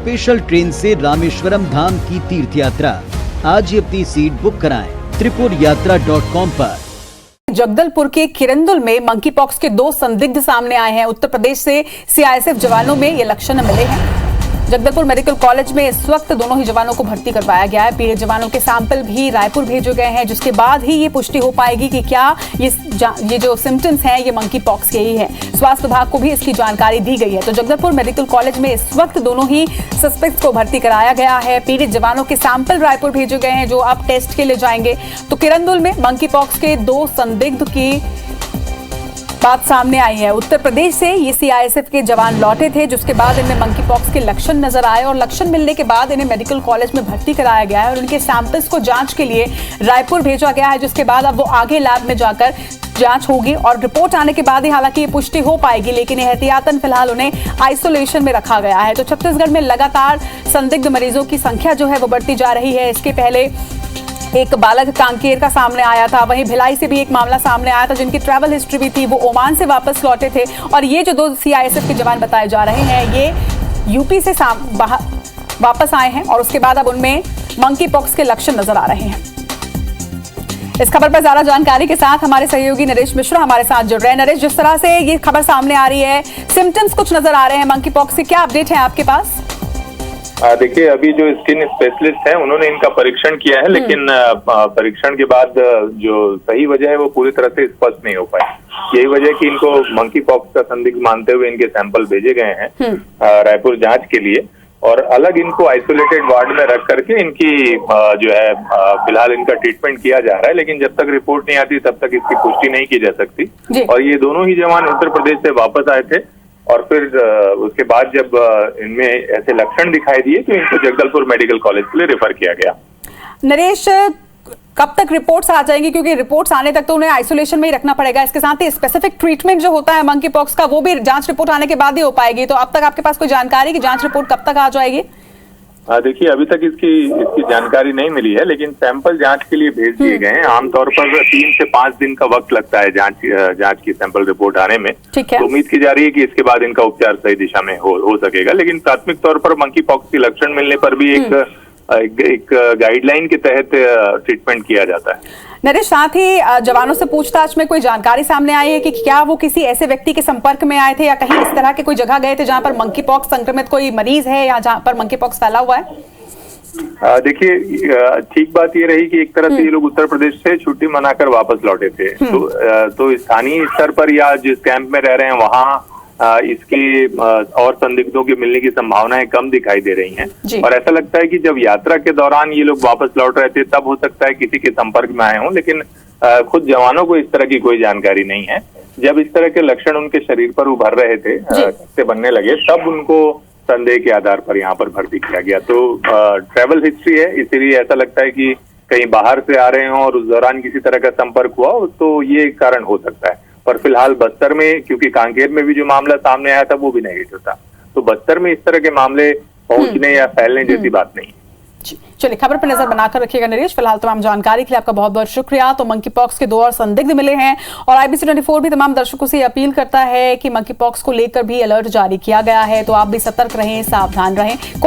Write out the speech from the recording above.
Special train से रामेश्वरम धाम की तीर्थ यात्रा। आज ही अपनी सीट बुक कराएं त्रिपुरयात्रा.com पर। जगदलपुर के किरंदुल में मंकी पॉक्स के 2 संदिग्ध सामने आए हैं। उत्तर प्रदेश से सीआईएसएफ जवानों में ये लक्षण मिले हैं। जगदलपुर मेडिकल कॉलेज में इस वक्त दोनों ही जवानों को भर्ती करवाया गया है। पीड़ित जवानों के सैंपल भी रायपुर भेजे गए हैं, जिसके बाद ही ये पुष्टि हो पाएगी कि क्या ये जो सिम्टम्स हैं ये मंकी पॉक्स के ही है। स्वास्थ्य विभाग को भी इसकी जानकारी दी गई है। तो जगदलपुर मेडिकल कॉलेज में इस वक्त दोनों ही सस्पेक्ट्स को भर्ती कराया गया है। पीड़ित जवानों के सैंपल रायपुर भेजे गए हैं, जो अब टेस्ट के लिए जाएंगे। तो किरंदुल में मंकी पॉक्स के 2 संदिग्ध की बात सामने आई है। उत्तर प्रदेश से ये सीआईएसएफ के जवान लौटे थे, जिसके बाद इनमें मंकी पॉक्स के लक्षण नजर आए और लक्षण मिलने के बाद इन्हें मेडिकल कॉलेज में भर्ती कराया गया है और उनके सैंपल्स को जांच के लिए रायपुर भेजा गया है, जिसके बाद अब वो आगे लैब में जाकर जांच होगी और रिपोर्ट आने के बाद ही हालांकि ये पुष्टि हो पाएगी, लेकिन एहतियातन फिलहाल उन्हें आइसोलेशन में रखा गया है। तो छत्तीसगढ़ में लगातार संदिग्ध मरीजों की संख्या जो है वो बढ़ती जा रही है। इसके पहले एक बालक कांकेर का सामने आया था, वहीं भिलाई से भी एक मामला सामने आया था, जिनकी ट्रैवल हिस्ट्री भी थी, वो ओमान से वापस लौटे थे। और ये जो 2 सीआईएसएफ के जवान बताए जा रहे हैं, ये यूपी से वापस आए हैं और उसके बाद अब उनमें मंकी पॉक्स के लक्षण नजर आ रहे हैं। इस खबर पर ज्यादा जानकारी के साथ हमारे सहयोगी नरेश मिश्रा हमारे साथ जुड़ रहे हैं। नरेश, जिस तरह से ये खबर सामने आ रही है, सिम्टम्स कुछ नजर आ रहे हैं मंकी पॉक्स के, क्या अपडेट है आपके पास? देखिए, अभी जो स्किन स्पेशलिस्ट हैं उन्होंने इनका परीक्षण किया है, लेकिन परीक्षण के बाद जो सही वजह है वो पूरी तरह से स्पष्ट नहीं हो पाई। यही वजह कि इनको मंकी पॉक्स का संदिग्ध मानते हुए इनके सैंपल भेजे गए हैं रायपुर जांच के लिए और अलग इनको आइसोलेटेड वार्ड में रख करके इनकी जो है फिलहाल इनका ट्रीटमेंट किया जा रहा है। लेकिन जब तक रिपोर्ट नहीं आती तब तक इसकी पुष्टि नहीं की जा सकती। और ये दोनों ही जवान उत्तर प्रदेश से वापस आए थे और फिर उसके बाद जब इनमें ऐसे लक्षण दिखाई दिए तो इनको जगदलपुर मेडिकल कॉलेज के लिए रेफर किया गया। नरेश, कब तक रिपोर्ट्स आ जाएंगी? क्योंकि रिपोर्ट्स आने तक तो उन्हें आइसोलेशन में ही रखना पड़ेगा। इसके साथ ही स्पेसिफिक ट्रीटमेंट जो होता है मंकी पॉक्स का, वो भी जांच रिपोर्ट आने के बाद ही हो पाएगी। तो अब तक आपके पास कोई जानकारी कि जांच रिपोर्ट कब तक आ जाएगी? देखिए, अभी तक इसकी जानकारी नहीं मिली है, लेकिन सैंपल जांच के लिए भेज दिए गए हैं। आमतौर पर 3 से 5 दिन का वक्त लगता है जांच की सैंपल रिपोर्ट आने में। तो उम्मीद की जा रही है कि इसके बाद इनका उपचार सही दिशा में हो सकेगा। लेकिन प्राथमिक तौर पर मंकी पॉक्स के लक्षण मिलने पर भी एक गाइडलाइन के तहत ट्रीटमेंट किया जाता है। नरेश, साथ ही जवानों से पूछताछ में कोई जानकारी सामने आई है कि क्या वो किसी ऐसे व्यक्ति के संपर्क में आए थे या कहीं इस तरह के कोई जगह गए थे जहां पर मंकी पॉक्स संक्रमित कोई मरीज है या जहां पर मंकी पॉक्स फैला हुआ है? देखिए, ठीक बात ये रही कि एक तरह से ये लोग उत्तर प्रदेश से छुट्टी मनाकर वापस लौटे थे। तो स्थानीय स्तर पर या जिस कैंप में रह रहे हैं वहाँ इसकी और संदिग्धों के मिलने की संभावनाएं कम दिखाई दे रही हैं। और ऐसा लगता है कि जब यात्रा के दौरान ये लोग वापस लौट रहे थे तब हो सकता है किसी के संपर्क में आए हों, लेकिन खुद जवानों को इस तरह की कोई जानकारी नहीं है। जब इस तरह के लक्षण उनके शरीर पर उभर रहे थे, से बनने लगे, तब उनको संदेह के आधार पर यहाँ पर भर्ती किया गया। तो ट्रैवल हिस्ट्री है, इसीलिए ऐसा लगता है कि कहीं बाहर से आ रहे हों और उस दौरान किसी तरह का संपर्क हुआ हो, तो ये कारण हो सकता है। पर फिलहाल बस्तर में, क्योंकि कांकेर में भी जो मामला सामने आया था वो भी नेगेटिव था, तो बस्तर में इस तरह के मामले पहुंचने या फैलने जैसी बात नहीं है। चलिए, खबर पर नजर बनाकर रखिएगा नरेश। फिलहाल तमाम जानकारी के लिए आपका बहुत बहुत शुक्रिया। तो मंकी पॉक्स के 2 और संदिग्ध मिले हैं और IBC 24 भी तमाम दर्शकों से अपील करता है कि मंकी पॉक्स को लेकर भी अलर्ट जारी किया गया है, तो आप भी सतर्क रहें, सावधान रहें।